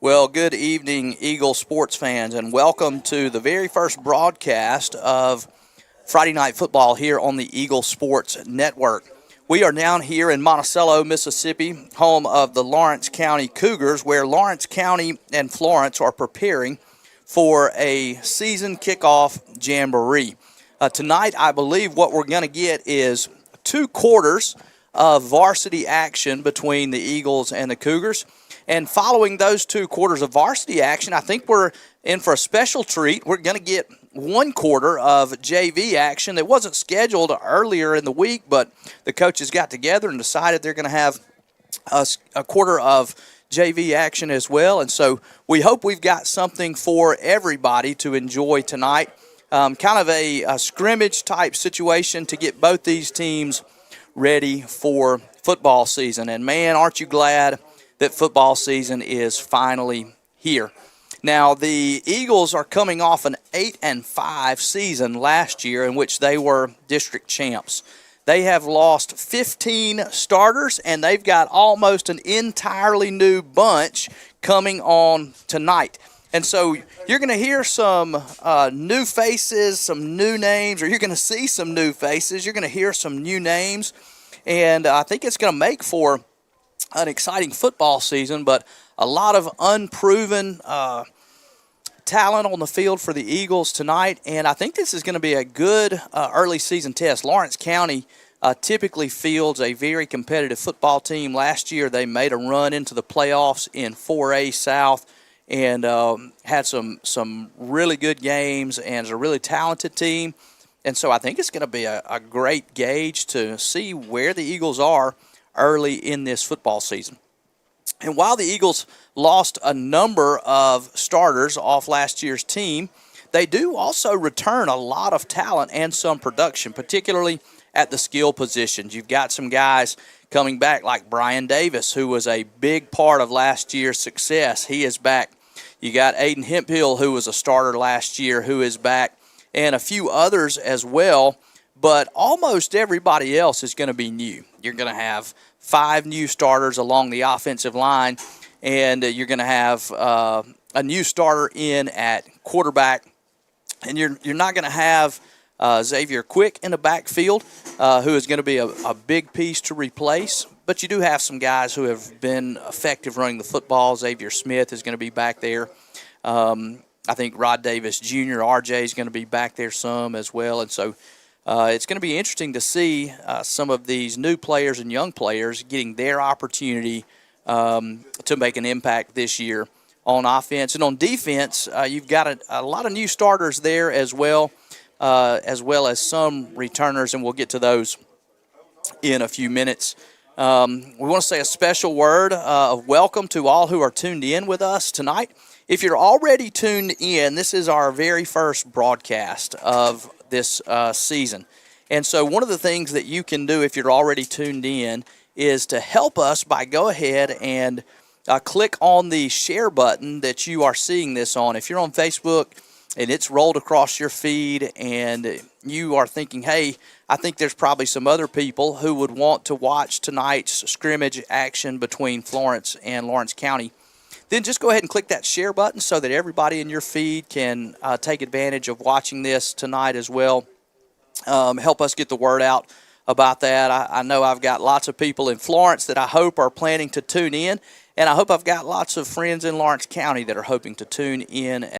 Well, good evening, Eagle sports fans, and welcome to the very first broadcast of Friday Night Football here on the Eagle Sports Network. We are down here in Monticello, Mississippi, home of the Lawrence County Cougars, where Lawrence County and Florence are preparing for a season kickoff jamboree. Tonight, I believe what we're going to get is 2 quarters of varsity action between the Eagles and the Cougars. And following those 2 quarters of varsity action, I think we're in for a special treat. We're going to get 1 quarter of JV action that wasn't scheduled earlier in the week, but the coaches got together and decided they're going to have a quarter of JV action as well. And so we hope we've got something for everybody to enjoy tonight. Kind of a scrimmage type situation to get both these teams ready for football season. And man, aren't you glad that football season is finally here. Now, the Eagles are coming off an 8-5 season last year in which they were district champs. They have lost 15 starters, and they've got almost an entirely new bunch coming on tonight. And so you're going to hear some new faces, some new names, or you're going to see some new faces. You're going to hear some new names, and I think it's going to make for an exciting football season, but a lot of unproven talent on the field for the Eagles tonight, and I think this is going to be a good early season test. Lawrence County typically fields a very competitive football team. Last year they made a run into the playoffs in 4A South and had some really good games and is a really talented team. And so I think it's going to be a great gauge to see where the Eagles are early in this football season. And while the Eagles lost a number of starters off last year's team, they do also return a lot of talent and some production, particularly at the skill positions. You've got some guys coming back like Brian Davis, who was a big part of last year's success. He is back. You got Aiden Hemphill, who was a starter last year, who is back, and a few others as well. But almost everybody else is going to be new. You're going to have 5 new starters along the offensive line, and you're going to have a new starter in at quarterback. And you're not going to have Xavier Quick in the backfield, who is going to be a big piece to replace. But you do have some guys who have been effective running the football. Xavier Smith is going to be back there. I think Rod Davis Jr., RJ, is going to be back there some as well. And so it's going to be interesting to see some of these new players and young players getting their opportunity to make an impact this year on offense. And on defense, you've got a lot of new starters there as well as some returners, and we'll get to those in a few minutes. We want to say a special word of welcome to all who are tuned in with us tonight. If you're already tuned in, this is our very first broadcast of this season. And so one of the things that you can do if you're already tuned in is to help us by go ahead and click on the share button that you are seeing this on. If you're on Facebook and it's rolled across your feed and you are thinking, hey, I think there's probably some other people who would want to watch tonight's scrimmage action between Florence and Lawrence County, then just go ahead and click that share button so that everybody in your feed can take advantage of watching this tonight as well. Help us get the word out about that. I know I've got lots of people in Florence that I hope are planning to tune in, and I hope I've got lots of friends in Lawrence County that are hoping to tune in